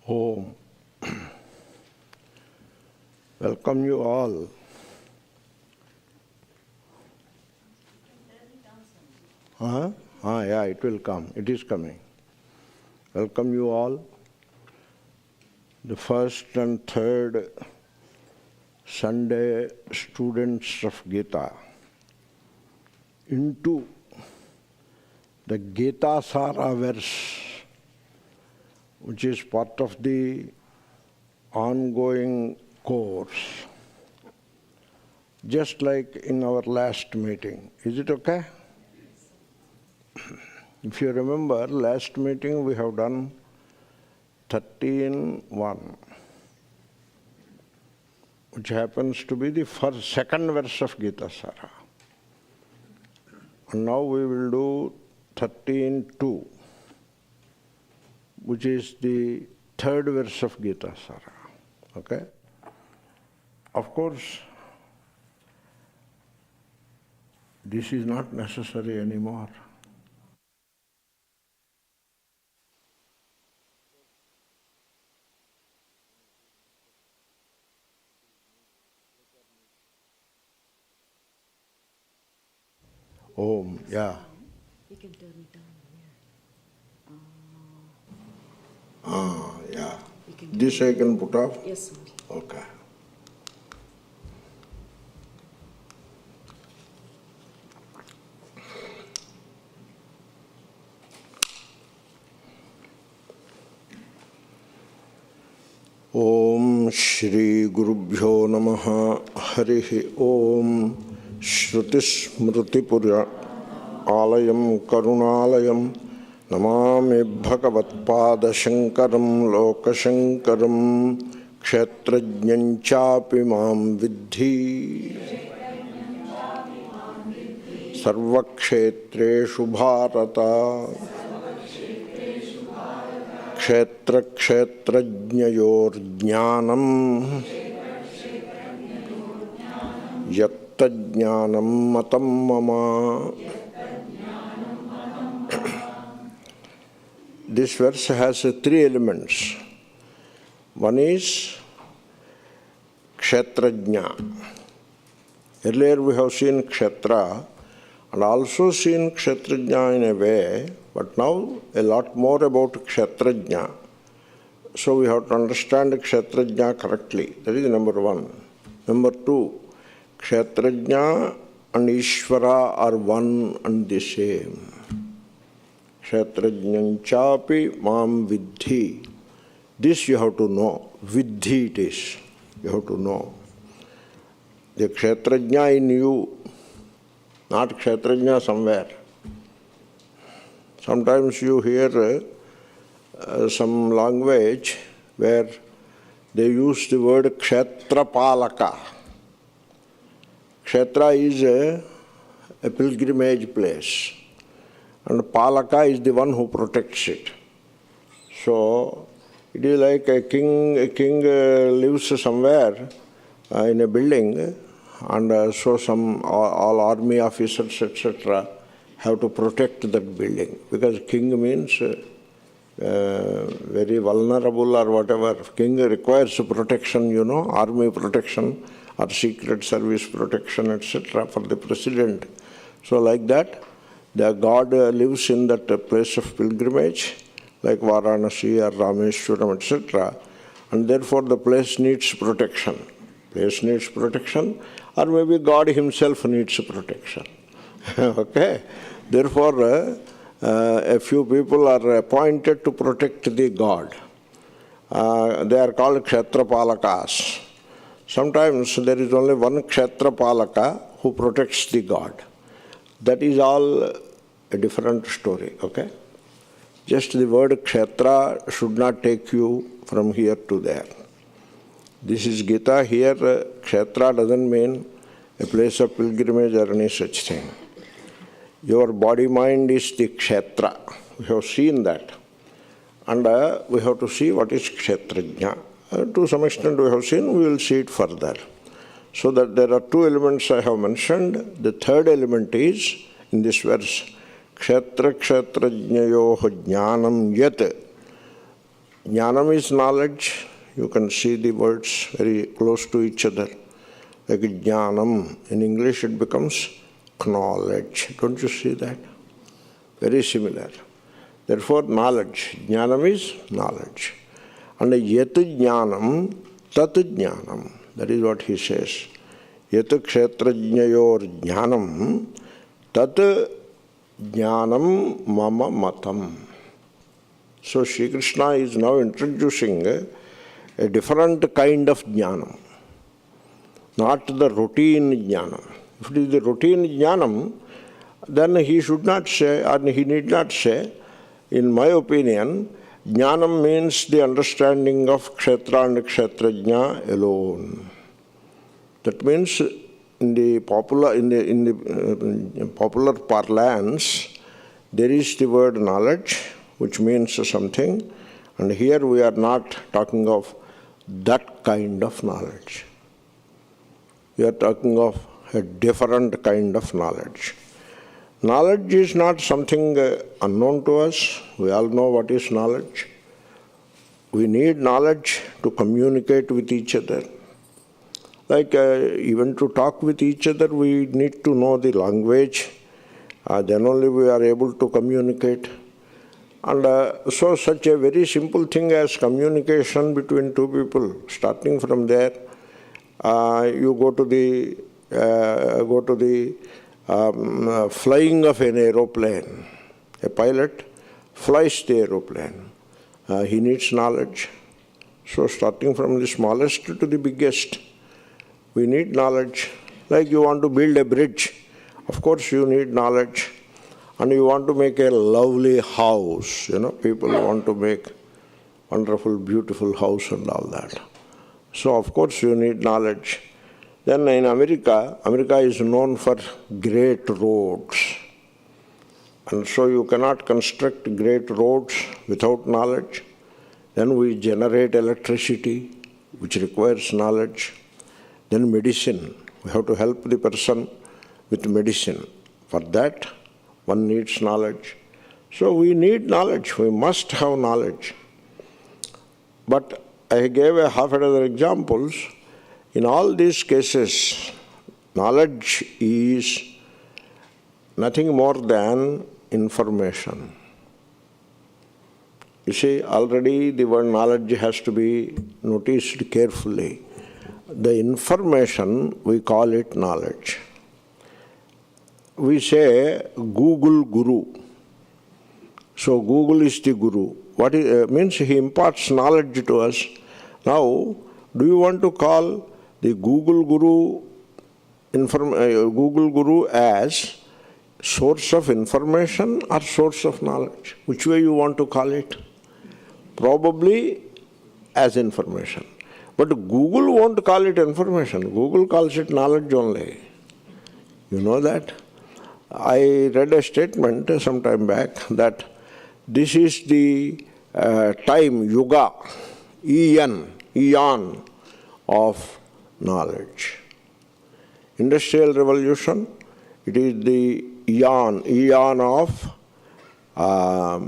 Om. Welcome you all. Yeah, it will come. It is coming. Welcome you all. The first and third Sunday students of Gita into the Gita Sara verse, which is part of the ongoing course, just like in our last meeting. Is it okay? If you remember, last meeting we have done 13.1, which happens to be the second verse of Gita Sara. And now we will do 13.2, which is the third verse of Gita Sara. Okay? Of course, this is not necessary anymore. Om, yeah. You can turn it down here. Yeah. This I can put off? Yes, sir. Okay. Om Shri Gurubhyo Namaha Harihi Om Shruti Smriti Purya Alayam Karunalayam Namami Bhagavatpada Shankaram Lokashankaram Kshetragnan Mam Vidhi Sarvakshetreshu Bharata Kshetrajnayor Jnanam Yatta Jnanam Matam Mama. This verse has three elements. One is kshetragna. Earlier we have seen kshetra and also seen kshetragna in a way, but now a lot more about kshetragna. So we have to understand kshetragna correctly. That is number one. Number two, kshetragna and Ishvara are one and the same. Kshetrajnan chapi mam vidhi. This you have to know. Vidhi it is. You have to know. The kshetrajna in you, not kshetrajna somewhere. Sometimes you hear some language where they use the word kshetrapalaka. Kshetra is a pilgrimage place. And Palaka is the one who protects it. So it is like a king lives somewhere in a building, and so all army officers, etc., have to protect that building. Because king means very vulnerable or whatever. King requires protection, army protection or secret service protection, etc., for the president. So like that, the God lives in that place of pilgrimage, like Varanasi or Rameshwaram, etc. And therefore the place needs protection. Place needs protection, or maybe God himself needs protection. Okay? Therefore, a few people are appointed to protect the God. They are called kshetrapalakas. Sometimes there is only one kshetrapalaka who protects the God. That is all a different story, okay? Just the word kshetra should not take you from here to there. This is Gita. Here, kshetra doesn't mean a place of pilgrimage or any such thing. Your body-mind is the kshetra. We have seen that. And we have to see what is kshetrajna. To some extent we have seen, we will see it further. So that there are two elements I have mentioned. The third element is, in this verse, kshetrajnayoh jnanam yat Jnanam is knowledge. You can see the words very close to each other. Like jnanam, in English it becomes knowledge. Don't you see that? Very similar. Therefore, knowledge. Jnanam is knowledge. And yat jnanam, tat jnanam. That is what he says. Yat kshetragnayor jnanam, tat jnanam mama matam. So Sri Krishna is now introducing a different kind of jnanam, not the routine jnanam. If it is the routine jnanam, then he should not say, or he need not say, in my opinion, jnanam means the understanding of kshetra and kshetragna alone. That means in the popular parlance, there is the word knowledge, which means something, and here we are not talking of that kind of knowledge. We are talking of a different kind of knowledge. Knowledge is not something unknown to us. We all know what is knowledge. We need knowledge to communicate with each other. Like even to talk with each other, we need to know the language. Then only we are able to communicate. And so such a very simple thing as communication between two people, starting from there, you go to the flying of an aeroplane. A pilot flies the aeroplane. He needs knowledge. So starting from the smallest to the biggest, we need knowledge. Like you want to build a bridge, of course you need knowledge. And you want to make a lovely house. People want to make wonderful, beautiful house and all that. So of course you need knowledge. Then in America is known for great roads. And so you cannot construct great roads without knowledge. Then we generate electricity, which requires knowledge. Then medicine. We have to help the person with medicine. For that, one needs knowledge. So we need knowledge. We must have knowledge. But I gave a half a dozen examples. In all these cases, knowledge is nothing more than information. You see, already the word knowledge has to be noticed carefully. The information, we call it knowledge. We say Google Guru. So Google is the Guru. What means he imparts knowledge to us. Now, do you want to call the Google Guru as source of information or source of knowledge? Which way you want to call it? Probably as information. But Google won't call it information. Google calls it knowledge only. You know that? I read a statement some time back that this is the time, yuga, eon of knowledge. Industrial Revolution, it is the eon of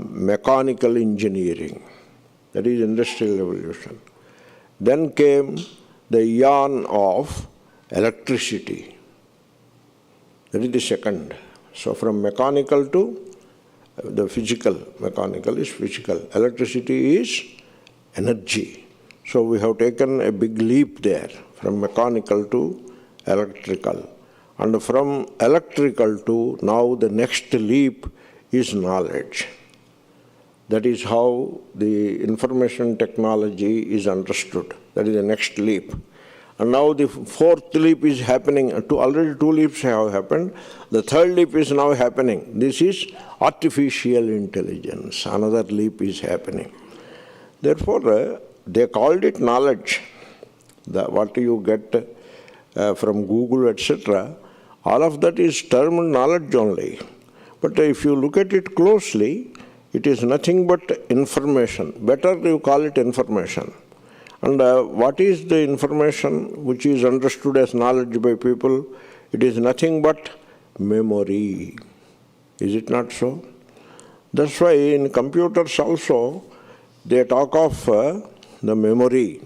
mechanical engineering. That is Industrial Revolution. Then came the eon of electricity. That is the second. So from mechanical to the physical. Mechanical is physical. Electricity is energy. So we have taken a big leap there, from mechanical to electrical. And from electrical to now the next leap is knowledge. That is how the information technology is understood. That is the next leap. And now the fourth leap is happening. Already two leaps have happened. The third leap is now happening. This is artificial intelligence. Another leap is happening. Therefore, they called it knowledge. What you get from Google, etc., all of that is termed knowledge only. But if you look at it closely, it is nothing but information. Better you call it information. And what is the information which is understood as knowledge by people? It is nothing but memory. Is it not so? That's why in computers also, they talk of the memory.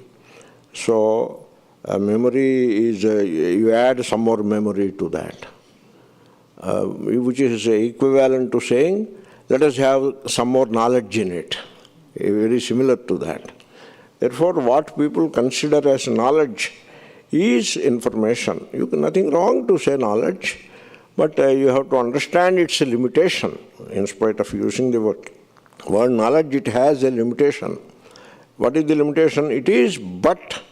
So memory is, you add some more memory to that, which is equivalent to saying, let us have some more knowledge in it, very similar to that. Therefore, what people consider as knowledge is information. Nothing wrong to say knowledge, but you have to understand its limitation. In spite of using the word knowledge, it has a limitation. What is the limitation? It is but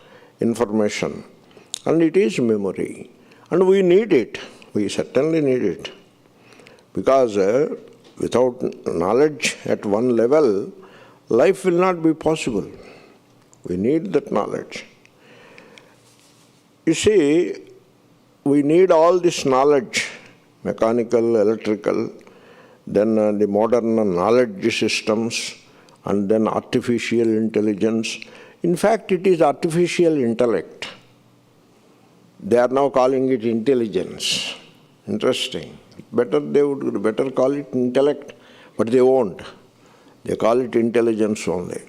information, and it is memory. And we need it. We certainly need it. Because without knowledge at one level, life will not be possible. We need that knowledge. You see, we need all this knowledge, mechanical, electrical, then the modern knowledge systems, and then artificial intelligence. In fact, it is artificial intellect. They are now calling it intelligence. Interesting. They would better call it intellect, but they won't. They call it intelligence only.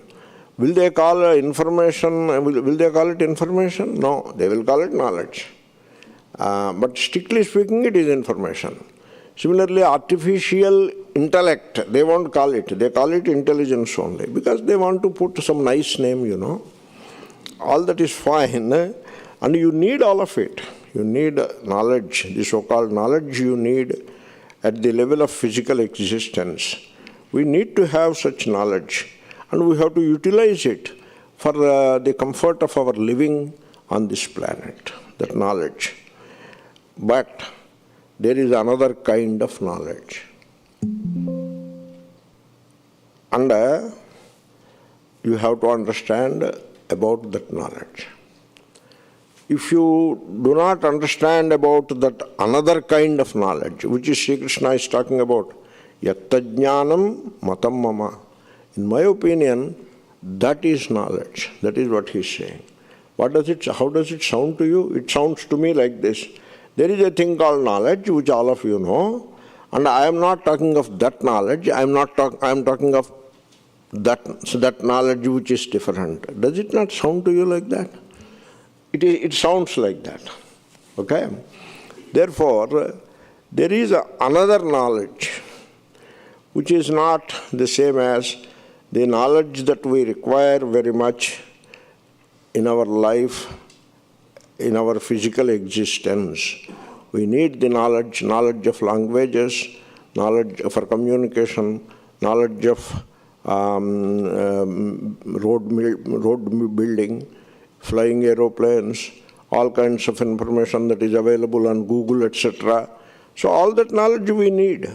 Will they call information? Will they call it information? No, they will call it knowledge. But strictly speaking, it is information. Similarly, artificial intellect, they won't call it. They call it intelligence only, because they want to put some nice name, All that is fine, and you need all of it. You need knowledge, the so-called knowledge you need at the level of physical existence. We need to have such knowledge, and we have to utilize it for the comfort of our living on this planet, that knowledge. But there is another kind of knowledge. And you have to understand about that knowledge. If you do not understand about that another kind of knowledge, which is Sri Krishna is talking about, yaktajnanam matam mama. In my opinion, that is knowledge. That is what he is saying. How does it sound to you? It sounds to me like this. There is a thing called knowledge, which all of you know, and I am not talking of that knowledge. I am talking of that knowledge which is different. Does it not sound to you like that? It sounds like that. Okay? Therefore, there is another knowledge which is not the same as the knowledge that we require very much in our life, in our physical existence. We need the knowledge of languages, knowledge for communication, knowledge of road building, flying aeroplanes, all kinds of information that is available on Google, etc. So all that knowledge we need.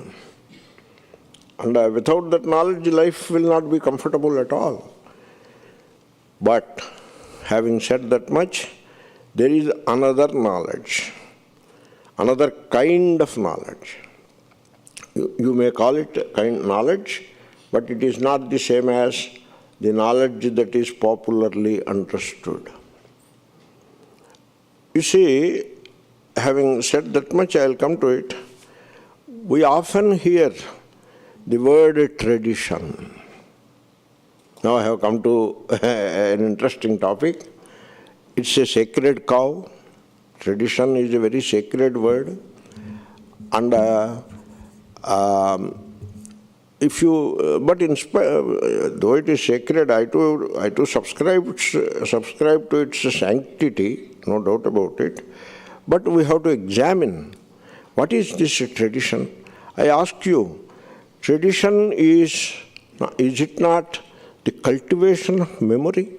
And without that knowledge, life will not be comfortable at all. But having said that much, there is another knowledge, another kind of knowledge. You may call it knowledge, but it is not the same as the knowledge that is popularly understood. You see, having said that much, I will come to it. We often hear the word tradition. Now I have come to an interesting topic. It's a sacred cow. Tradition is a very sacred word. And though it is sacred, I too subscribe to its sanctity, no doubt about it. But we have to examine, what is this tradition? I ask you, tradition is it not the cultivation of memory?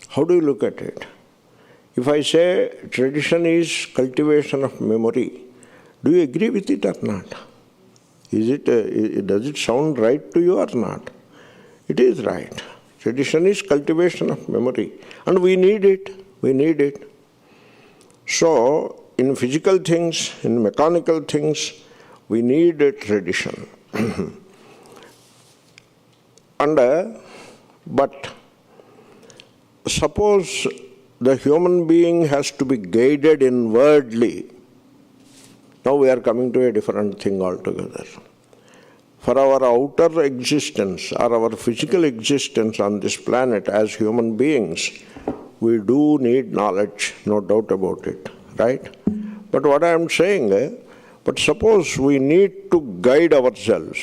How do you look at it? If I say tradition is cultivation of memory, do you agree with it or not? Does it sound right to you or not? It is right. Tradition is cultivation of memory, and we need it. We need it. So, in physical things, in mechanical things, we need a tradition. But suppose the human being has to be guided inwardly. Now we are coming to a different thing altogether. For our outer existence or our physical existence on this planet as human beings, we do need knowledge, no doubt about it, right? But what I am saying, but suppose we need to guide ourselves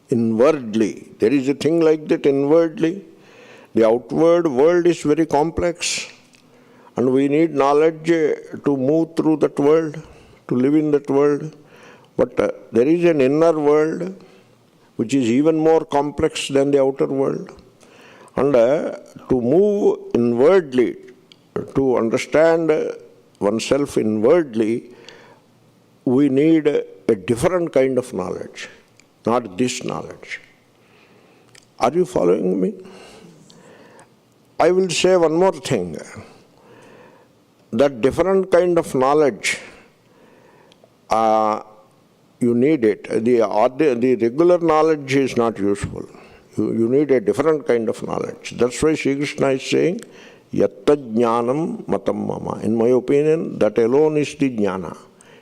inwardly. There is a thing like that inwardly. The outward world is very complex, and we need knowledge to move through that world, to live in that world. But there is an inner world which is even more complex than the outer world. And to move inwardly, to understand oneself inwardly, we need a different kind of knowledge, not this knowledge. Are you following me? I will say one more thing. That different kind of knowledge, you need it. The regular knowledge is not useful. You need a different kind of knowledge. That's why Sri Krishna is saying, Yatta jnanam matam mama. In my opinion, that alone is the jnana.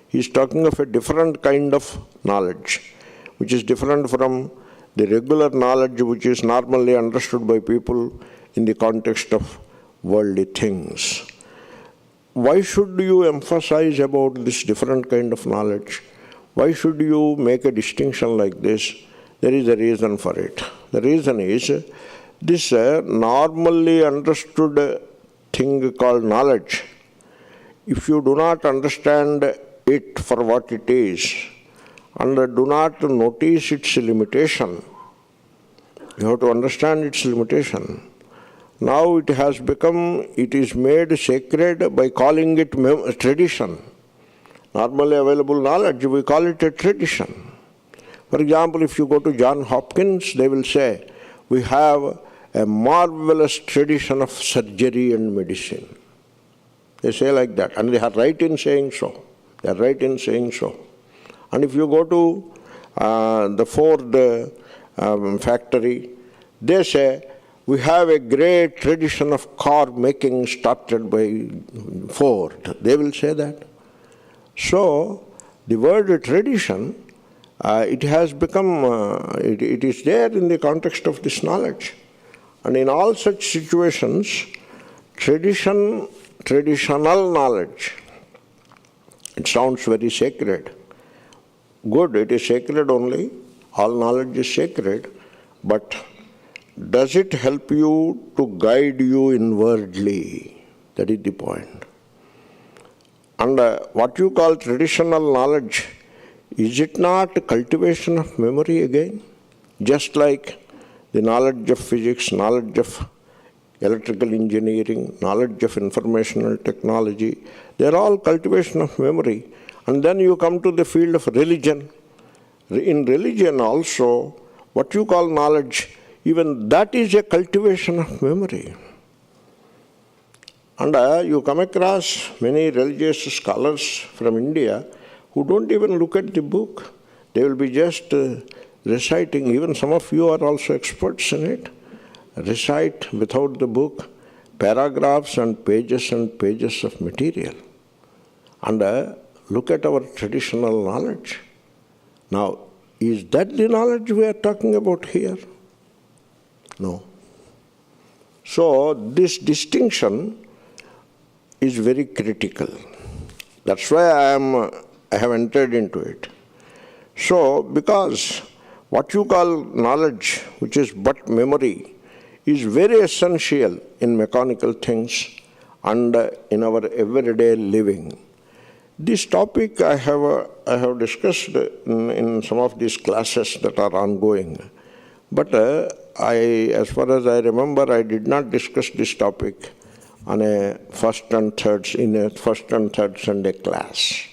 He is talking of a different kind of knowledge, which is different from the regular knowledge which is normally understood by people in the context of worldly things. Why should you emphasize about this different kind of knowledge? Why should you make a distinction like this? There is a reason for it. The reason is this normally understood thing called knowledge. If you do not understand it for what it is and do not notice its limitation, you have to understand its limitation. Now it is made sacred by calling it tradition. Normally available knowledge, we call it a tradition. For example, if you go to Johns Hopkins, they will say, we have a marvelous tradition of surgery and medicine. They say like that, and they are right in saying so. They are right in saying so. And if you go to the Ford factory, they say, we have a great tradition of car making started by Ford. They will say that. So, the word tradition, it has become, it is there in the context of this knowledge. And in all such situations, traditional knowledge, it sounds very sacred. Good, it is sacred only. All knowledge is sacred. But does it help you to guide you inwardly? That is the point. And what you call traditional knowledge, is it not cultivation of memory again? Just like the knowledge of physics, knowledge of electrical engineering, knowledge of informational technology, they are all cultivation of memory. And then you come to the field of religion. In religion also, what you call knowledge, even that is a cultivation of memory. And you come across many religious scholars from India who don't even look at the book. They will be just reciting. Even some of you are also experts in it. Recite without the book paragraphs and pages of material. And look at our traditional knowledge. Now, is that the knowledge we are talking about here? No. So, this distinction is very critical. That's why I have entered into it. So, because what you call knowledge, which is but memory, is very essential in mechanical things and in our everyday living. This topic I have discussed in some of these classes that are ongoing. But as far as I remember, I did not discuss this topic on a first and third Sunday class.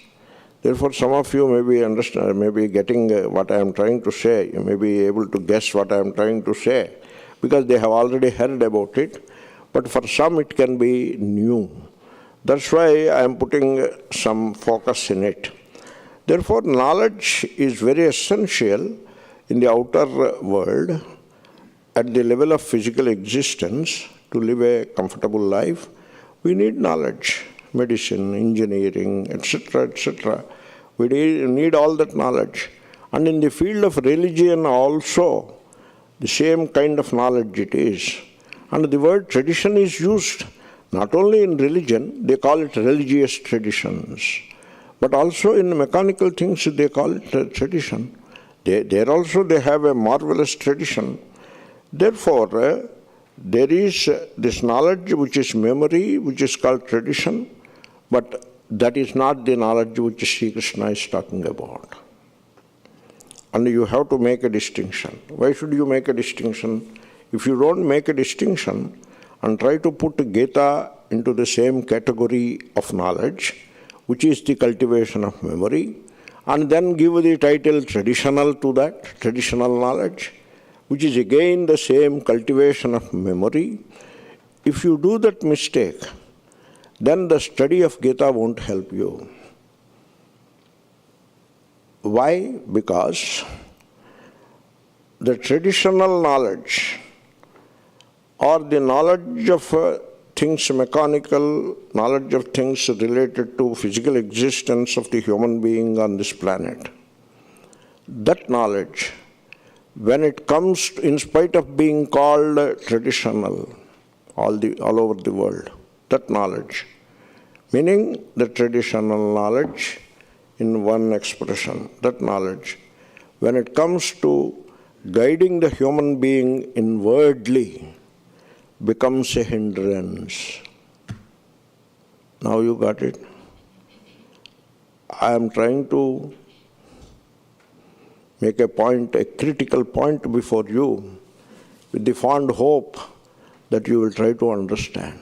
Therefore, some of you may be getting what I am trying to say. You may be able to guess what I am trying to say, because they have already heard about it. But for some, it can be new. That's why I am putting some focus in it. Therefore, knowledge is very essential in the outer world at the level of physical existence. To live a comfortable life, we need knowledge, medicine, engineering, etc., etc. We need all that knowledge. And in the field of religion also, the same kind of knowledge it is. And the word tradition is used not only in religion, they call it religious traditions, but also in mechanical things they call it tradition. There also they have a marvelous tradition. Therefore, there is this knowledge which is memory, which is called tradition, but that is not the knowledge which Sri Krishna is talking about. And you have to make a distinction. Why should you make a distinction? If you don't make a distinction and try to put Gita into the same category of knowledge, which is the cultivation of memory, and then give the title traditional to that, traditional knowledge, which is again the same cultivation of memory, if you do that mistake, then the study of Gita won't help you. Why? Because the traditional knowledge or the knowledge of things mechanical, knowledge of things related to physical existence of the human being on this planet, that knowledge, when it comes, in spite of being called traditional all over the world, that knowledge, meaning the traditional knowledge in one expression, that knowledge, when it comes to guiding the human being inwardly, becomes a hindrance. Now you got it? I am trying to make a point, a critical point before you, with the fond hope that you will try to understand.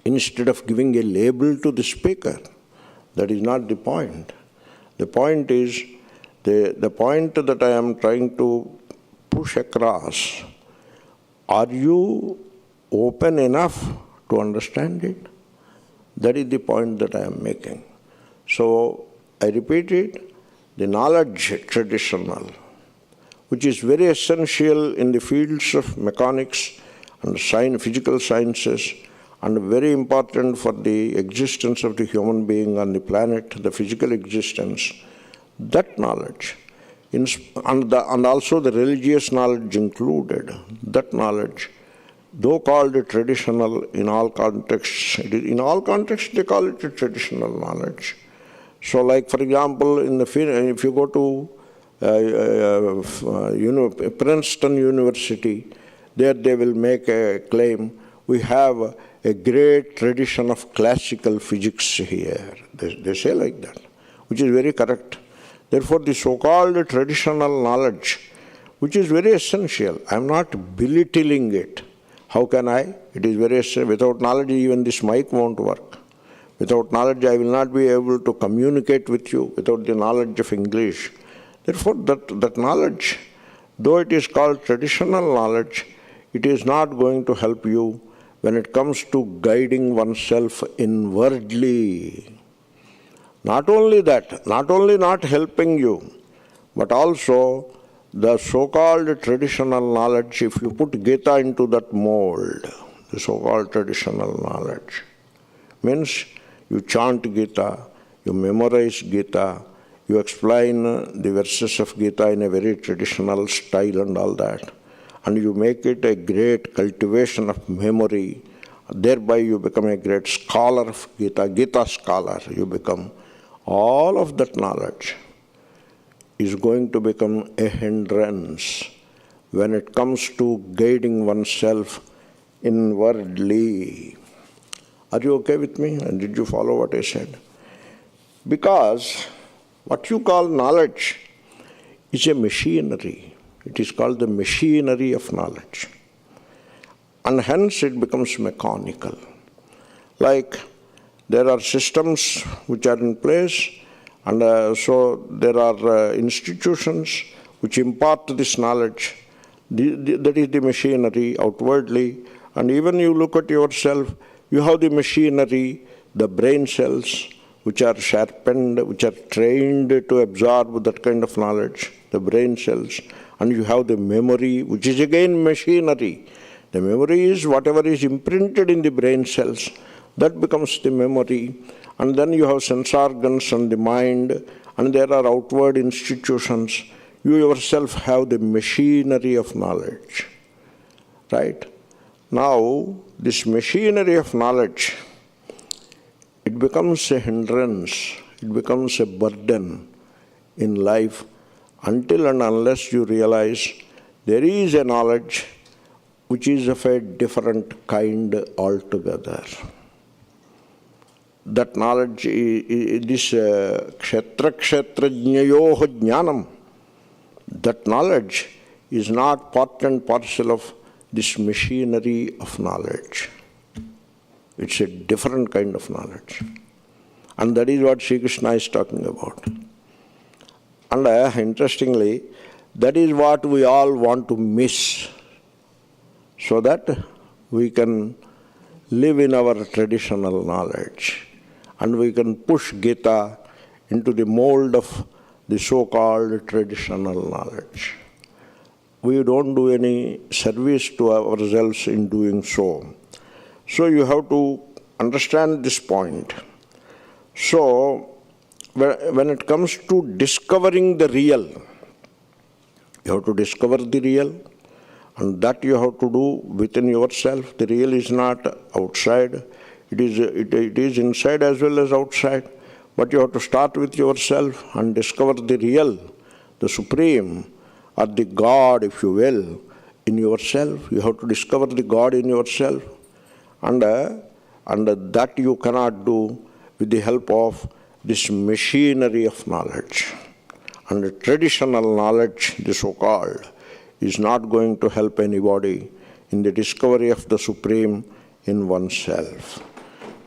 Instead of giving a label to the speaker, that is not the point. The point is, the point that I am trying to push across, are you open enough to understand it? That is the point that I am making. So, I repeat it, the knowledge traditional, which is very essential in the fields of mechanics and physical sciences, and very important for the existence of the human being on the planet, the physical existence, that knowledge, and also the religious knowledge included, that knowledge, though called traditional in all contexts, in all contexts they call it a traditional knowledge. So like for example, if you go to Princeton University, there they will make a claim, we have a great tradition of classical physics here. They say like that, which is very correct. Therefore, the so-called traditional knowledge, which is very essential, I am not belittling it. How can I? It is very essential. Without knowledge, even this mic won't work. Without knowledge, I will not be able to communicate with you without the knowledge of English. Therefore, that knowledge, though it is called traditional knowledge, it is not going to help you when it comes to guiding oneself inwardly. Not only that, not only not helping you, but also the so-called traditional knowledge, if you put Gita into that mold, the so-called traditional knowledge, means you chant Gita, you memorize Gita, you explain the verses of Gita in a very traditional style and all that, and you make it a great cultivation of memory. Thereby you become a great scholar of Gita, Gita scholar you become. All of that knowledge is going to become a hindrance when it comes to guiding oneself inwardly. Are you okay with me? And did you follow what I said? Because what you call knowledge is a machinery. It is called the machinery of knowledge. And hence it becomes mechanical. Like there are systems which are in place, and so there are institutions which impart this knowledge. That is the machinery outwardly. And even you look at yourself, you have the machinery, the brain cells, which are sharpened, which are trained to absorb that kind of knowledge, the brain cells. And you have the memory, which is again machinery. The memory is whatever is imprinted in the brain cells, that becomes the memory. And then you have sense organs and the mind, and there are outward institutions. You yourself have the machinery of knowledge. Right? Now, this machinery of knowledge, it becomes a hindrance, it becomes a burden in life until and unless you realize there is a knowledge which is of a different kind altogether. That knowledge, this kshetragnayoho jnanam, that knowledge is not part and parcel of this machinery of knowledge. It's a different kind of knowledge. And that is what Sri Krishna is talking about. And interestingly, that is what we all want to miss, so that we can live in our traditional knowledge and we can push Gita into the mold of the so-called traditional knowledge. We don't do any service to ourselves in doing so. So you have to understand this point. So when it comes to discovering the real, you have to discover the real, and that you have to do within yourself. The real is not outside. It is inside as well as outside. But you have to start with yourself and discover the real, the supreme, or the God, if you will, in yourself. You have to discover the God in yourself. And that you cannot do with the help of this machinery of knowledge. And the traditional knowledge, the so-called, is not going to help anybody in the discovery of the Supreme in oneself.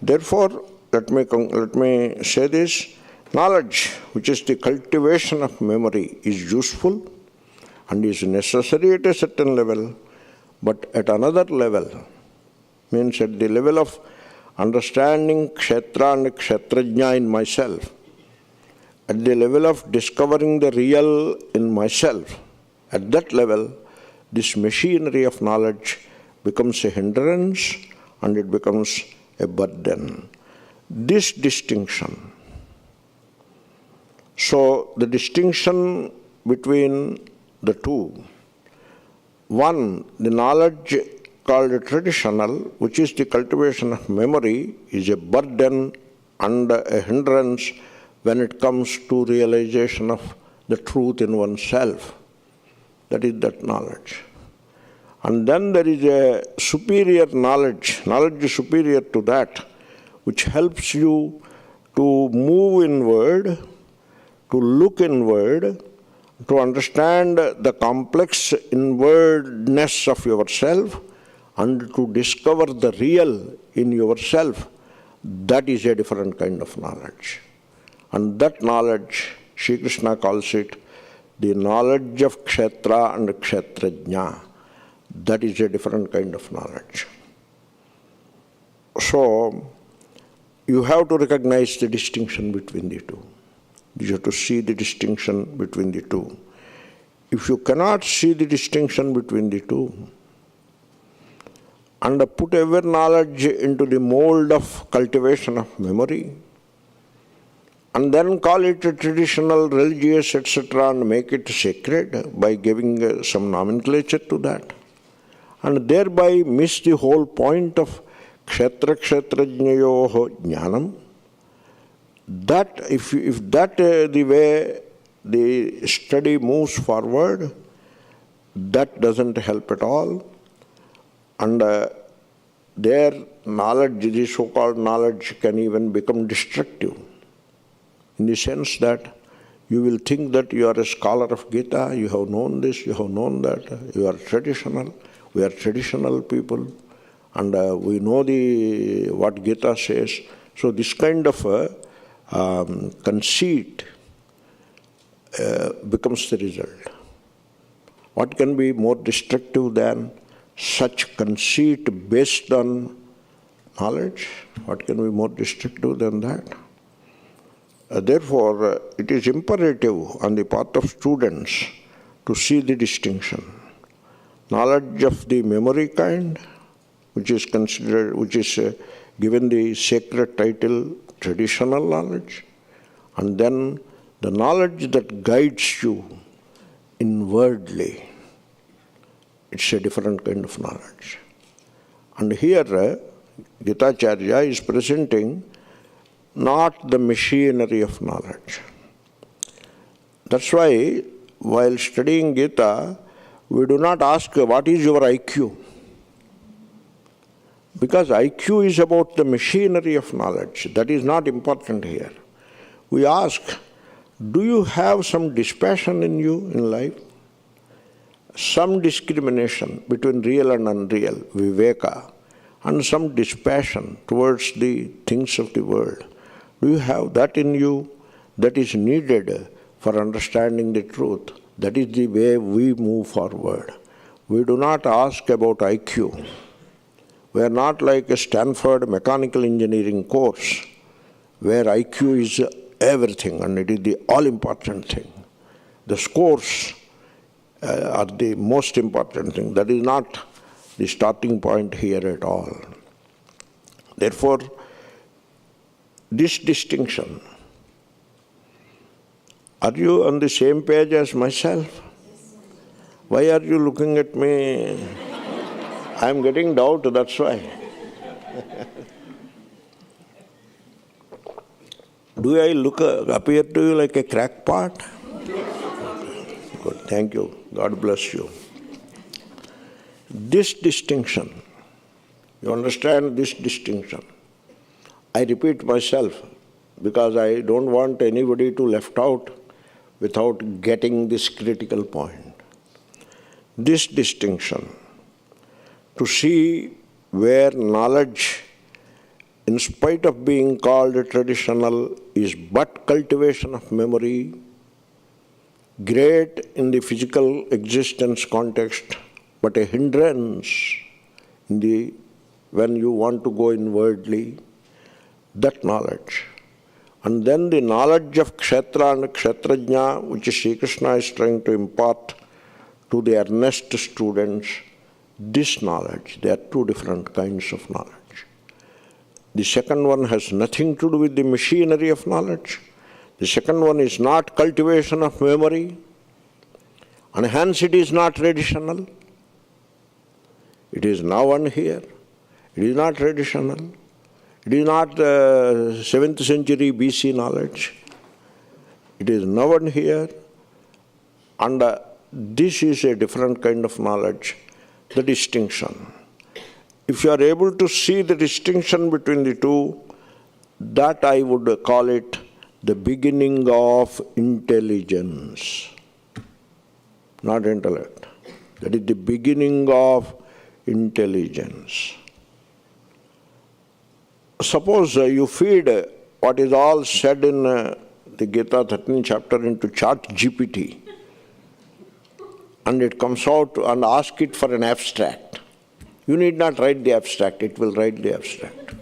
Therefore, let me say this, knowledge, which is the cultivation of memory, is useful and is necessary at a certain level, but at another level, means at the level of understanding kshetra and kshetragna in myself, at the level of discovering the real in myself, at that level, this machinery of knowledge becomes a hindrance and it becomes a burden. This distinction, so the distinction between the two, one, the knowledge called traditional, which is the cultivation of memory, is a burden and a hindrance when it comes to realization of the truth in oneself. That is that knowledge. And then there is a superior knowledge superior to that, which helps you to move inward, to look inward, to understand the complex inwardness of yourself, and to discover the real in yourself. That is a different kind of knowledge. And that knowledge, Sri Krishna calls it the knowledge of kshetra and kshetragna. That is a different kind of knowledge. So, you have to recognize the distinction between the two. You have to see the distinction between the two. If you cannot see the distinction between the two, and put every knowledge into the mold of cultivation of memory, and then call it a traditional, religious, etc., and make it sacred by giving some nomenclature to that, and thereby miss the whole point of kshetragnayoho jnanam, that if that the way the study moves forward, that doesn't help at all. And their knowledge, the so-called knowledge, can even become destructive, in the sense that you will think that you are a scholar of Gita, you have known this, you have known that, you are traditional, we are traditional people, and we know what Gita says. So this kind of conceit becomes the result. What can be more destructive than such conceit based on knowledge? What can be more destructive than that? Therefore, it is imperative on the part of students to see the distinction. Knowledge of the memory kind, which is considered, which is given the sacred title traditional knowledge, and then The knowledge that guides you inwardly, it's a different kind of knowledge. And here, Gitacharya is presenting not the machinery of knowledge. That's why, while studying Gita, we do not ask, what is your IQ? Because IQ is about the machinery of knowledge. That is not important here. We ask, do you have some dispassion in you in life? Some discrimination between real and unreal, viveka, and some dispassion towards the things of the world. Do you have that in you? That is needed for understanding the truth. That is the way we move forward. We do not ask about IQ. We are not like a Stanford mechanical engineering course where IQ is everything and it is the all-important thing. The scores are the most important thing. That is not the starting point here at all. Therefore, this distinction, are you on the same page as myself? Why are you looking at me? I am getting doubt, that's why. Do I appear to you like a crackpot? Good, thank you. God bless you. This distinction, you understand this distinction? I repeat myself because I don't want anybody to left out without getting this critical point. This distinction, to see where knowledge, in spite of being called traditional, is but cultivation of memory, great in the physical existence context, but a hindrance in the when you want to go inwardly, that knowledge. And then the knowledge of kshetragna, which Sri Krishna is trying to impart to the earnest students, this knowledge, they are two different kinds of knowledge. The second one has nothing to do with the machinery of knowledge. The second one is not cultivation of memory, and hence it is not traditional. It is now and here. It is not traditional. It is not 7th century BC knowledge. It is now and here, and this is a different kind of knowledge, the distinction. If you are able to see the distinction between the two, that I would call it the beginning of intelligence, not intellect. That is the beginning of intelligence. Suppose you feed what is all said in the Gita 13th chapter into ChatGPT, and it comes out and ask it for an abstract. You need not write the abstract, it will write the abstract.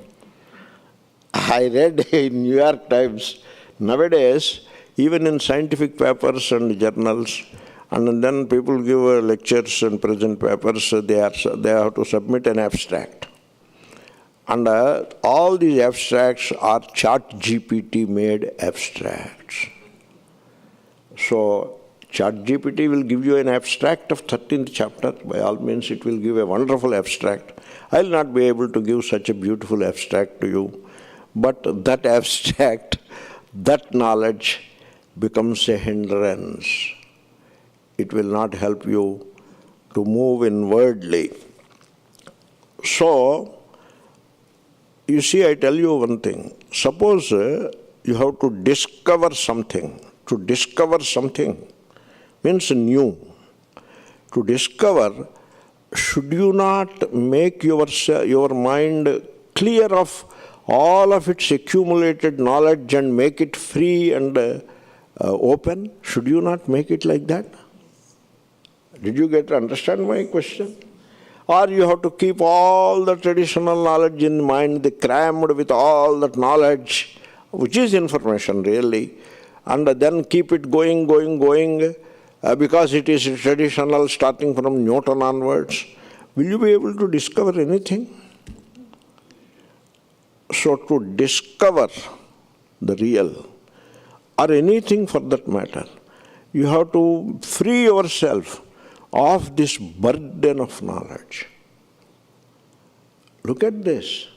I read in New York Times, nowadays, even in scientific papers and journals, and then people give lectures and present papers, they have to submit an abstract. And all these abstracts are ChatGPT made abstracts. So ChatGPT will give you an abstract of 13th chapter. By all means, it will give a wonderful abstract. I will not be able to give such a beautiful abstract to you. But that abstract, that knowledge becomes a hindrance. It will not help you to move inwardly. So, you see, I tell you one thing. Suppose you have to discover something. To discover something means new. To discover, should you not make your mind clear of all of its accumulated knowledge and make it free and open? Should you not make it like that? Did you understand my question? Or you have to keep all the traditional knowledge in mind, crammed with all that knowledge, which is information really, and then keep it going, because it is traditional starting from Newton onwards. Will you be able to discover anything? So to discover the real, or anything for that matter. You have to free yourself of this burden of knowledge. Look at this.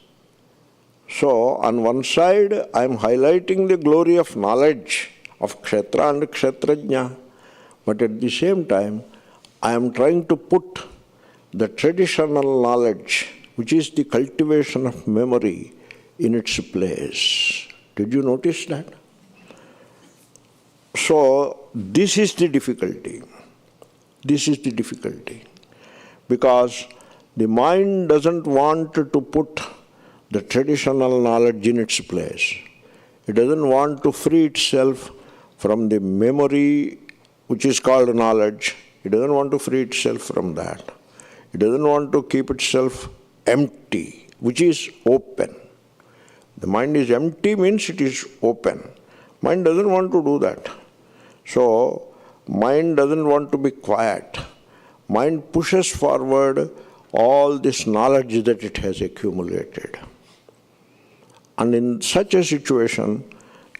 So, on one side, I am highlighting the glory of knowledge of kshetra and kshetragna, but at the same time, I am trying to put the traditional knowledge, which is the cultivation of memory, in its place. Did you notice that? So, this is the difficulty. This is the difficulty. Because the mind doesn't want to put the traditional knowledge in its place. It doesn't want to free itself from the memory which is called knowledge. It doesn't want to free itself from that. It doesn't want to keep itself empty, which is open. The mind is empty means it is open. Mind doesn't want to do that. So, mind doesn't want to be quiet. Mind pushes forward all this knowledge that it has accumulated. And in such a situation,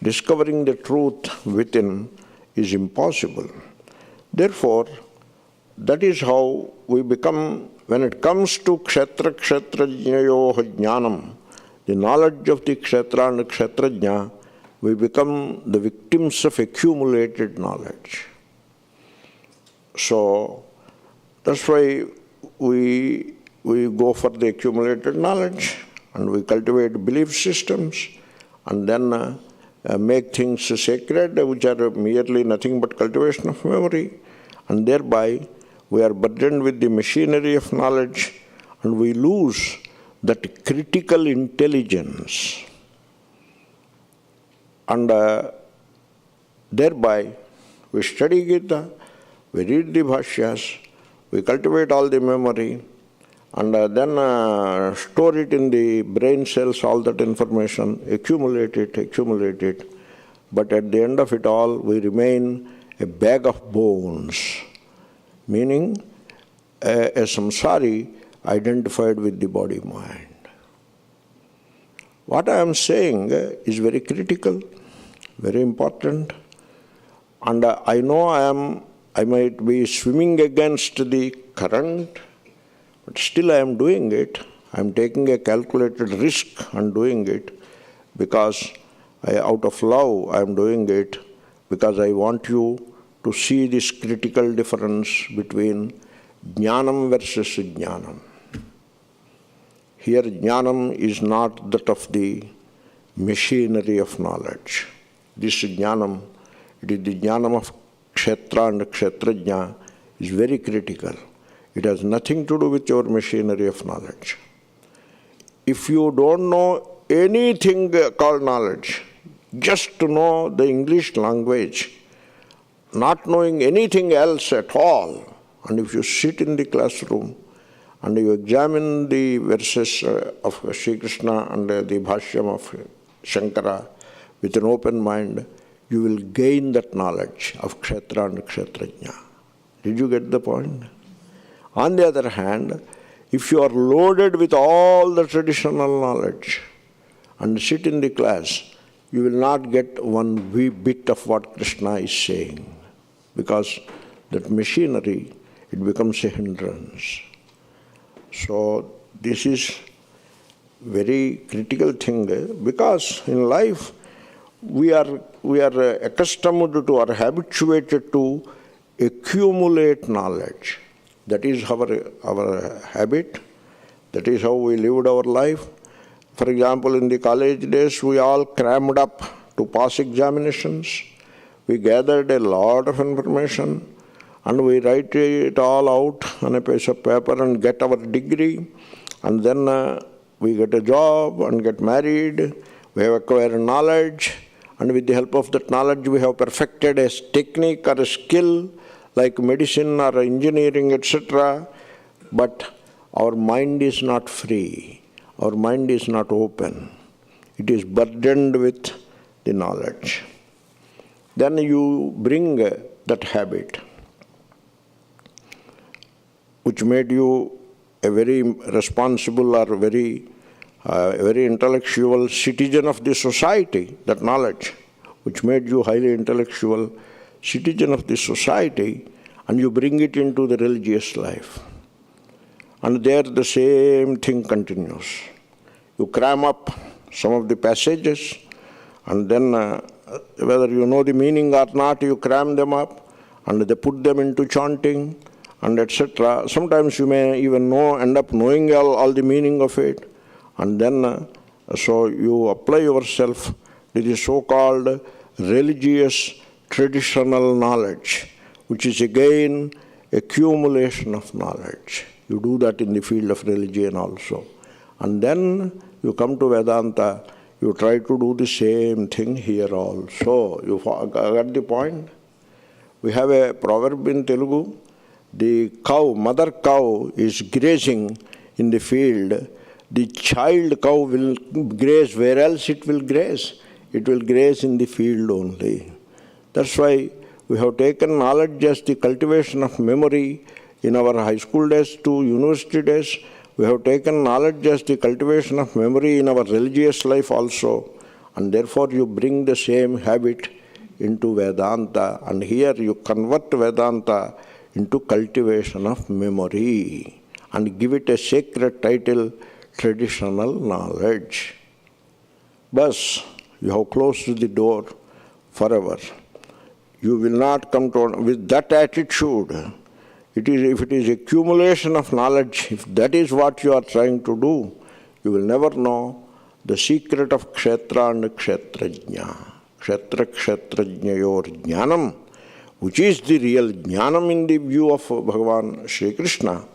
discovering the truth within is impossible. Therefore, that is how we become, when it comes to kshetrajnayoh jnanam, the knowledge of the kshetra and kshetrajna, we become the victims of accumulated knowledge. So, that's why we go for the accumulated knowledge and we cultivate belief systems and then make things sacred, which are merely nothing but cultivation of memory, and thereby we are burdened with the machinery of knowledge and we lose that critical intelligence. And thereby we study Gita, we read the bhashyas, we cultivate all the memory, and then store it in the brain cells, all that information, accumulate it. But at the end of it all, we remain a bag of bones, meaning a samsari identified with the body-mind. What I am saying is very critical, very important, and I know I might be swimming against the current, but still I am doing it. I am taking a calculated risk and doing it because out of love I am doing it, because I want you to see this critical difference between jnanam versus jnanam. Here jnanam is not that of the machinery of knowledge. This jnanam, it is the jnanam of kshetra and kshetrajna, is very critical. It has nothing to do with your machinery of knowledge. If you don't know anything called knowledge, just to know the English language, not knowing anything else at all, and if you sit in the classroom and you examine the verses of Sri Krishna and the bhashyam of Shankara with an open mind, you will gain that knowledge of kshetra and kshetrajna. Did you get the point? On the other hand, if you are loaded with all the traditional knowledge and sit in the class, you will not get one wee bit of what Krishna is saying, because that machinery, it becomes a hindrance. So this is very critical thing, because in life we are accustomed to or habituated to accumulate knowledge. That is our habit. That is how we lived our life. For example, in the college days, we all crammed up to pass examinations. We gathered a lot of information and we write it all out on a piece of paper and get our degree. And then we get a job and get married. We have acquired knowledge, and with the help of that knowledge, we have perfected a technique or a skill like medicine or engineering, etc. But our mind is not free. Our mind is not open. It is burdened with the knowledge. Then you bring that habit, which made you a very responsible or very intellectual citizen of the society, that knowledge, which made you highly intellectual citizen of this society, and you bring it into the religious life. And there the same thing continues. You cram up some of the passages, and then whether you know the meaning or not, you cram them up, and they put them into chanting, and etc. Sometimes you may even end up knowing all the meaning of it, and then so you apply yourself to the so-called religious traditional knowledge, which is again accumulation of knowledge. You do that in the field of religion also. And then you come to Vedanta, you try to do the same thing here also. You got the point? We have a proverb in Telugu, the cow, mother cow is grazing in the field. The child cow will graze where else it will graze. It will graze in the field only. That's why we have taken knowledge as the cultivation of memory in our high school days to university days. We have taken knowledge as the cultivation of memory in our religious life also. And therefore you bring the same habit into Vedanta. And here you convert Vedanta into cultivation of memory and give it a sacred title, traditional knowledge. Thus, you have closed the door forever. You will not come to, with that attitude, if it is accumulation of knowledge, if that is what you are trying to do, you will never know the secret of kshetra and kshetragna. Kshetra kshetrajnayor jnanam, which is the real jnanam in the view of Bhagavan Sri Krishna.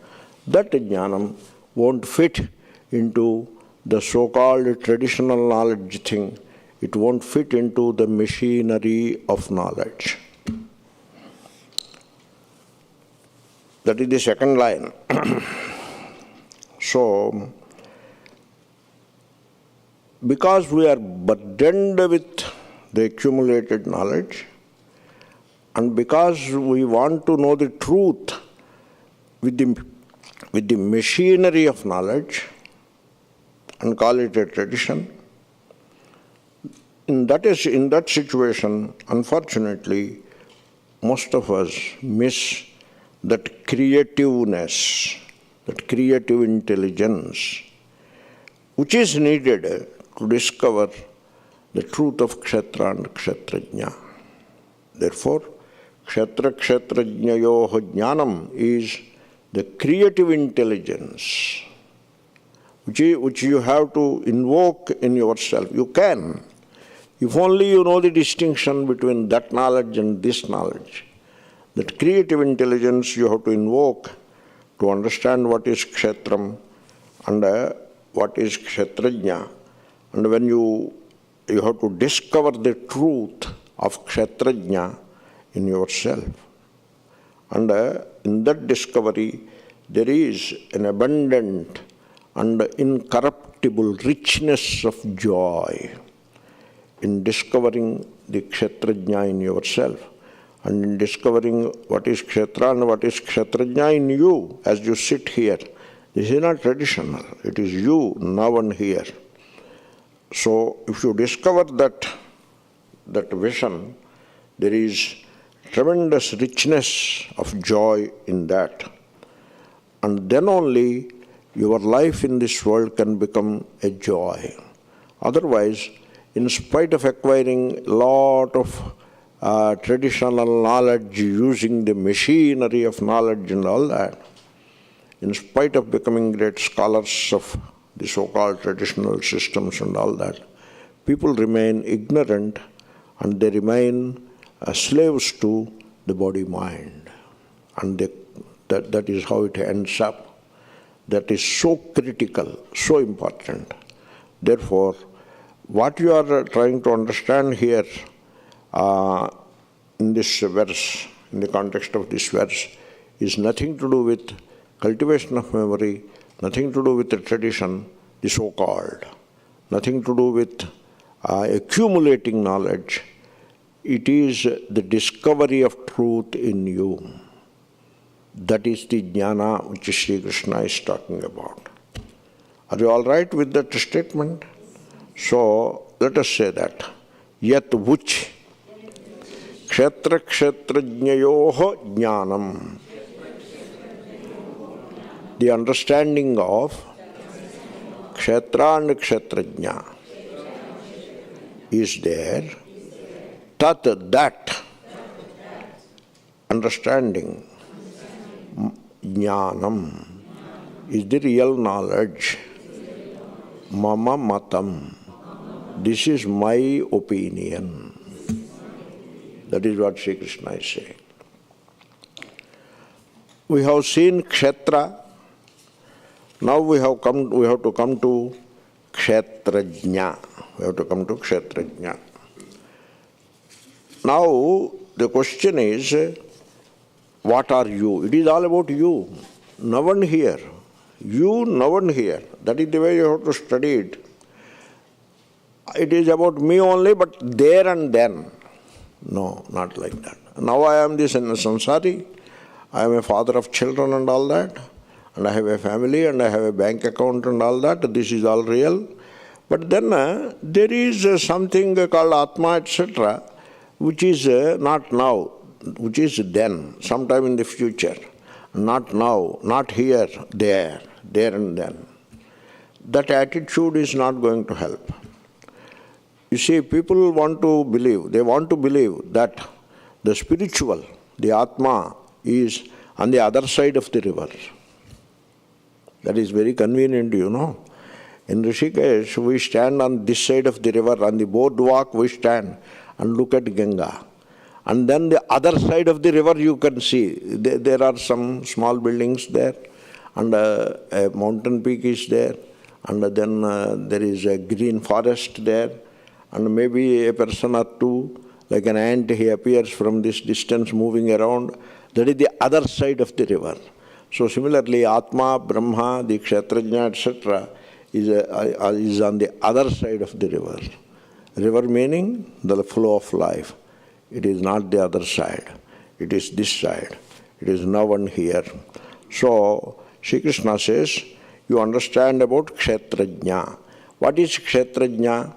That jnanam won't fit into the so-called traditional knowledge thing. It won't fit into the machinery of knowledge. That is the second line. So, because we are burdened with the accumulated knowledge, and because we want to know the truth with the machinery of knowledge, and call it a tradition, in that situation, unfortunately, most of us miss that creativeness, that creative intelligence, which is needed to discover the truth of kshetra and kshetrajna. Therefore, kshetra kshetrajnayoh jnanam is the creative intelligence which you have to invoke in yourself. You can, if only you know the distinction between that knowledge and this knowledge. That creative intelligence you have to invoke to understand what is kshetram and what is kshetrajna. And when you have to discover the truth of kshetrajna in yourself. And in that discovery, there is an abundant and incorruptible richness of joy in discovering the kshetrajna in yourself, and in discovering what is kshetra and what is kshetrajna in you as you sit here. This is not traditional. It is you now and here. So if you discover that vision, there is tremendous richness of joy in that. And then only your life in this world can become a joy. Otherwise, in spite of acquiring a lot of traditional knowledge, using the machinery of knowledge and all that, in spite of becoming great scholars of the so-called traditional systems and all that, people remain ignorant and they remain slaves to the body-mind. And that is how it ends up. That is so critical, so important. Therefore, what you are trying to understand here in this verse, in the context of this verse, is nothing to do with cultivation of memory, nothing to do with the tradition, the so-called, nothing to do with accumulating knowledge. It is the discovery of truth in you. That is the jnana which Sri Krishna is talking about. Are you all right with that statement? So, let us say that. Yat which kshetrajnayoho jnanam. The understanding of kshetra and kshetrajna is there. Tat, that understanding, jnanam, is the real knowledge. Mama matam, this is my opinion. That is what Sri Krishna is saying. We have seen kshetra. Now we have to come to kshetragna. We have to come to kshetragna. Now the question is, what are you? It is all about you. No one here. You, no one here. That is the way you have to study it. It is about me only, but there and then. No, not like that. Now I am this samsari. I am a father of children and all that. And I have a family and I have a bank account and all that. This is all real. But then there is something called Atma, etc., which is not now, which is then, sometime in the future. Not now, not here, there and then. That attitude is not going to help. You see, people want to believe that the spiritual, the Atma, is on the other side of the river. That is very convenient, you know. In Rishikesh, we stand on this side of the river, on the boardwalk we stand and look at Ganga. And then the other side of the river you can see. There are some small buildings there, and a mountain peak is there, and then there is a green forest there, and maybe a person or two, like an ant, he appears from this distance moving around. That is the other side of the river. So similarly, Atma, Brahma, the Kshetrajna, etc. is on the other side of the river. River meaning the flow of life. It is not the other side. It is this side. It is now and here. So Sri Krishna says, you understand about kshetrajna. What is kshetrajna?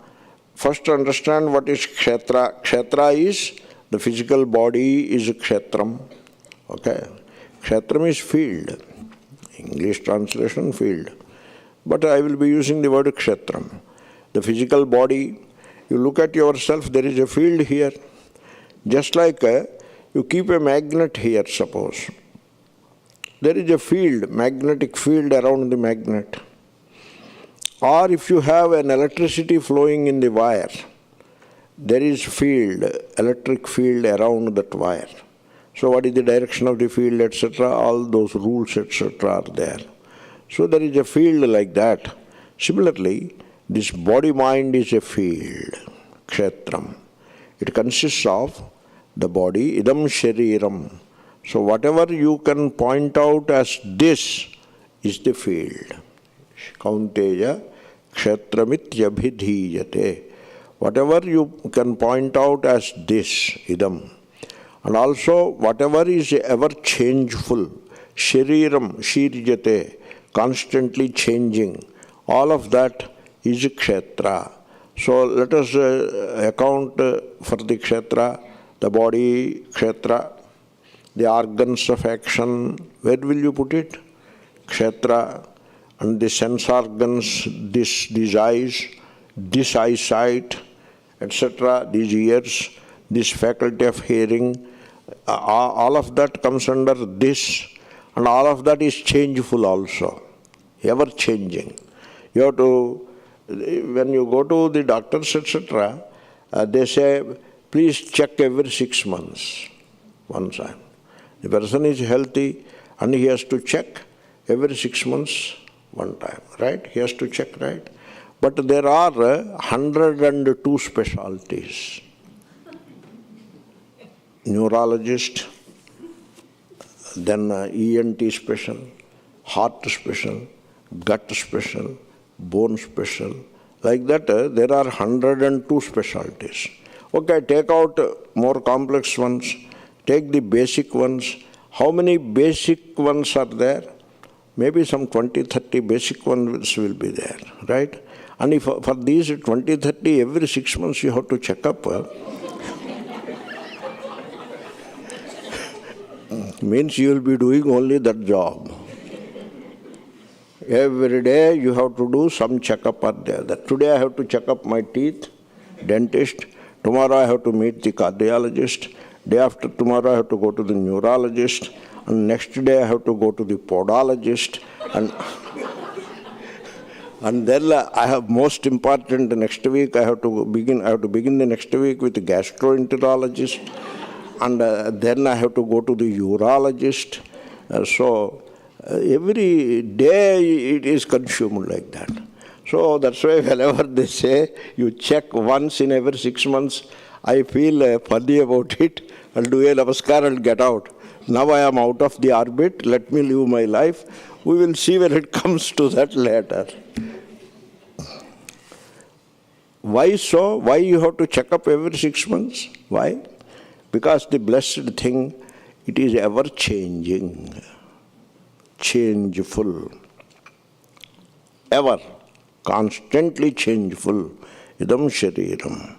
First understand what is kshetra. Kshetra is the physical body is kshetram. Okay. Kshetram is field. English translation field. But I will be using the word kshetram. The physical body, you look at yourself, there is a field here. Just like you keep a magnet here, suppose. There is a field, magnetic field around the magnet. Or if you have an electricity flowing in the wire, there is field, electric field around that wire. So what is the direction of the field, etc.? All those rules, etc. are there. So there is a field like that. Similarly, this body-mind is a field, kshetram. It consists of the body, idam shariram. So whatever you can point out as this is the field. Kaunteya kshetramityabhidhiyate. Whatever you can point out as this, idam. And also whatever is ever changeful, shariram, shiryate, constantly changing, all of that is kshetra. So let us account for the kshetra, the body, kshetra, the organs of action. Where will you put it? Kshetra. And the sense organs, these eyes, this eyesight, etc., these ears, this faculty of hearing, all of that comes under this, and all of that is changeful also, ever changing. You have to, when you go to the doctors, etc., they say, please check every 6 months, one time. The person is healthy and he has to check every 6 months, one time, right? He has to check, right? But there are 102 specialties. Neurologist, then ENT special, heart special, gut special, bone special. Like that, there are 102 specialties. Okay, take out more complex ones, take the basic ones. How many basic ones are there? Maybe some 20-30 basic ones will be there, right? And if for these 20-30, every 6 months you have to check up. Means you will be doing only that job. Every day you have to do some checkup or there. That today I have to check up my teeth, dentist. Tomorrow I have to meet the cardiologist. Day after tomorrow I have to go to the neurologist. And next day I have to go to the podologist. And then I have most important next week I have to begin the next week with the gastroenterologist. And then I have to go to the urologist. Every day it is consumed like that. So that's why whenever they say you check once in every 6 months, I feel funny about it. I'll do a namaskar and get out. Now I am out of the orbit, let me live my life. We will see when it comes to that later. Why so? Why you have to check up every 6 months? Why? Because the blessed thing, it is ever changing. Changeful, ever, constantly changeful, idam shariram.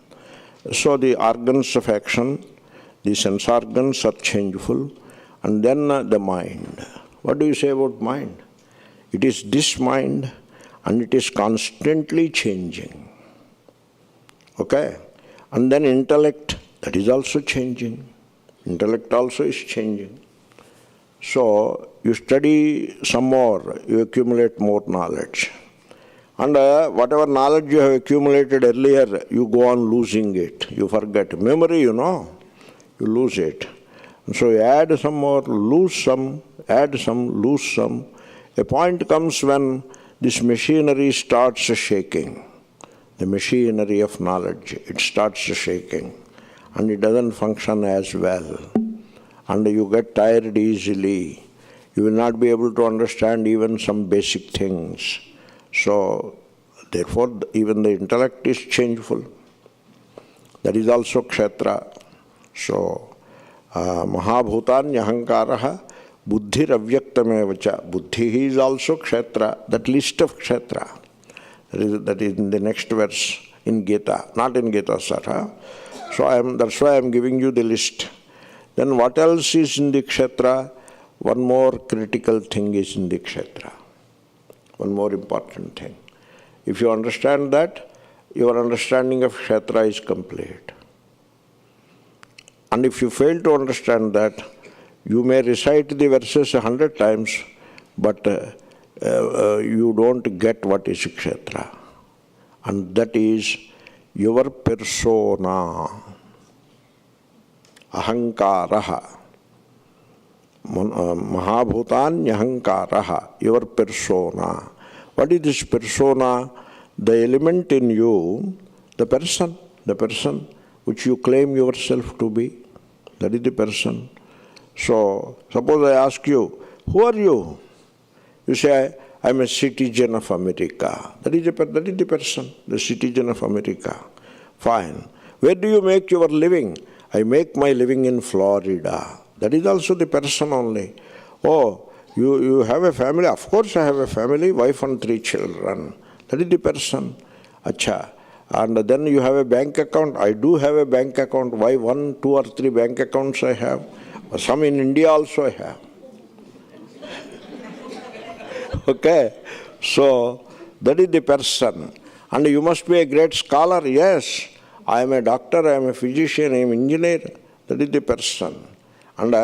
So the organs of action, the sense organs are changeful, and then the mind. What do you say about mind? It is this mind, and it is constantly changing. Okay? And then intellect, that is also changing. Intellect also is changing. So, you study some more, you accumulate more knowledge. And whatever knowledge you have accumulated earlier, you go on losing it. You forget. Memory, you lose it. And so you add some more, lose some, add some, lose some. A point comes when this machinery starts shaking. The machinery of knowledge, it starts shaking. And it doesn't function as well. And you get tired easily. You will not be able to understand even some basic things. So, therefore, even the intellect is changeful. That is also kshetra. So, mahabhutanya buddhir avyaktamevacha. Buddhi is also kshetra, that list of kshetra. That is in the next verse in Gita, not in Gita, sir. So, that's why I am giving you the list. Then what else is in the kshetra? One more critical thing is in the kshetra. One more important thing. If you understand that, your understanding of kshetra is complete. And if you fail to understand that, you may recite the verses 100 times, but you don't get what is kshetra. And that is your persona. Ahankaraha. Mahabhutanyahankaraha, your persona. What is this persona? The element in you, the person which you claim yourself to be. That is the person. So, suppose I ask you, who are you? You say, I am a citizen of America. That is the person, the citizen of America. Fine. Where do you make your living? I make my living in Florida. That is also the person only. Oh, you have a family? Of course I have a family, wife and 3 children. That is the person. Acha. And then you have a bank account? I do have a bank account. Why 1, 2 or 3 bank accounts I have? Some in India also I have. Okay. So, that is the person. And you must be a great scholar. Yes. I am a doctor, I am a physician, I am an engineer. That is the person. And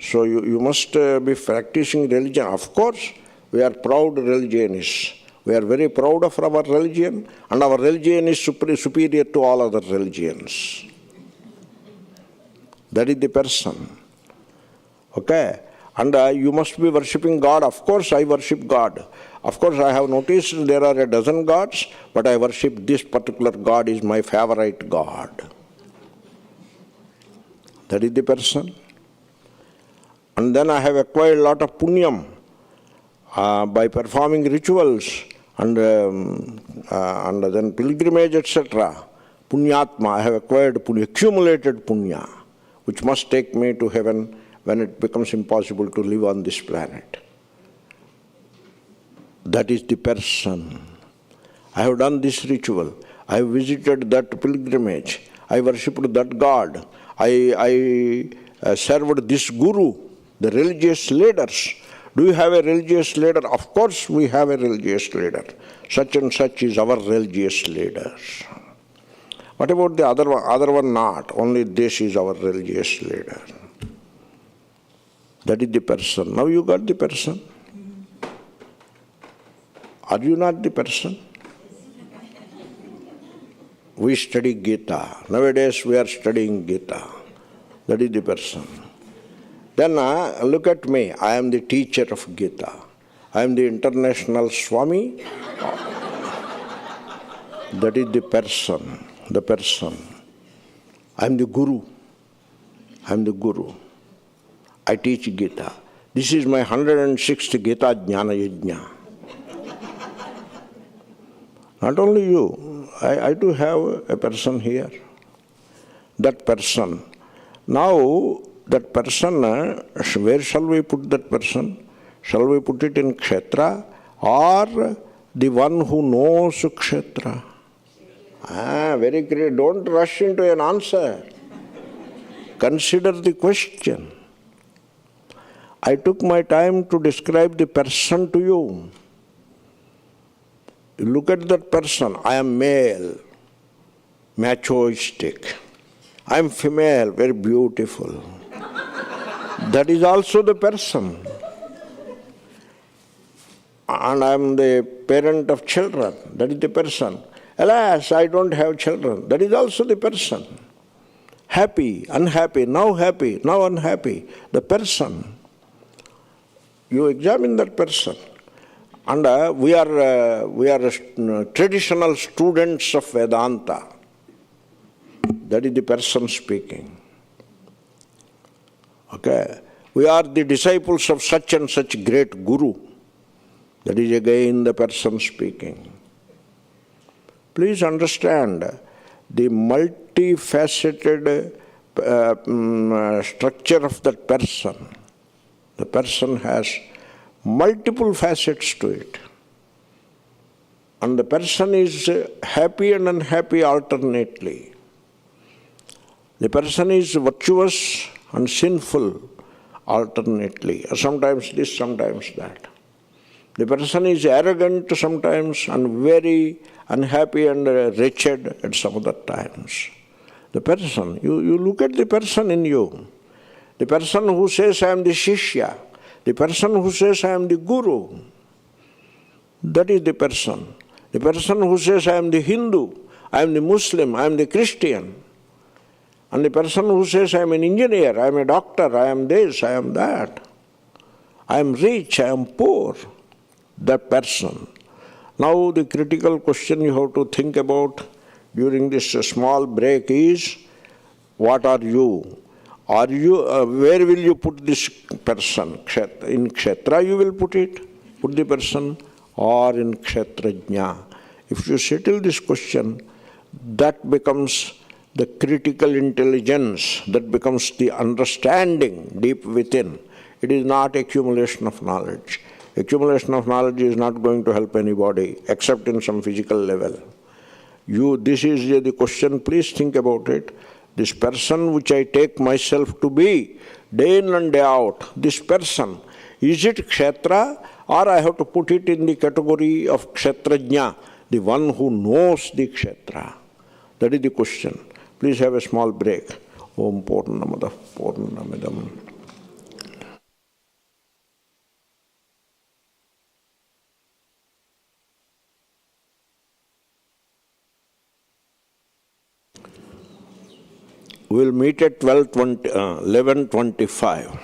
so you must be practicing religion. Of course, we are proud religionists. We are very proud of our religion, and our religion is superior to all other religions. That is the person. Okay? And you must be worshipping God. Of course, I worship God. Of course, I have noticed there are a dozen gods, but I worship this particular God is my favorite God. That is the person. And then I have acquired a lot of punyam by performing rituals and then pilgrimage, etc. Punyatma, I have acquired accumulated punya, which must take me to heaven when it becomes impossible to live on this planet. That is the person. I have done this ritual. I have visited that pilgrimage. I worshipped that God. I served this guru. The religious leaders. Do you have a religious leader? Of course we have a religious leader. Such and such is our religious leader. What about the other one? Other one not. Only this is our religious leader. That is the person. Now you got the person. Are you not the person? We study Gita. Nowadays we are studying Gita. That is the person. Then look at me. I am the teacher of Gita. I am the international Swami. That is the person. The person. I am the Guru. I am the Guru. I teach Gita. This is my 106th Gita Jnana Yajna. Not only you, I do have a person here. That person. Now, that person, where shall we put that person? Shall we put it in kshetra or the one who knows kshetra? Very great. Don't rush into an answer. Consider the question. I took my time to describe the person to you. Look at that person. I am male, machoistic. I am female, very beautiful. That is also the person. And I am the parent of children. That is the person. Alas, I don't have children. That is also the person. Happy, unhappy, now unhappy. The person. You examine that person. And we are traditional students of Vedanta. That is the person speaking. Okay. We are the disciples of such and such great Guru. That is again the person speaking. Please understand the multifaceted structure of that person. The person has multiple facets to it. And the person is happy and unhappy alternately. The person is virtuous and sinful alternately. Sometimes this, sometimes that. The person is arrogant sometimes and very unhappy and wretched at some other times. The person, you look at the person in you. The person who says, I am the Shishya. The person who says, I am the Guru. That is the person. The person who says, I am the Hindu, I am the Muslim, I am the Christian. And the person who says, I am an engineer, I am a doctor, I am this, I am that. I am rich, I am poor. That person. Now the critical question you have to think about during this small break is, what are you? Are you, where will you put this person? In kshetra you will put it, put the person, or in kshetragna. If you settle this question, that becomes the critical intelligence, that becomes the understanding deep within. It is not accumulation of knowledge. Accumulation of knowledge is not going to help anybody except in some physical level. This is the question, please think about it. This person which I take myself to be, day in and day out, this person, is it kshetra or I have to put it in the category of kshetragna, the one who knows the kshetra? That is the question. Please have a small break. Om Purnamada Purnamidam. We will meet at 11:25.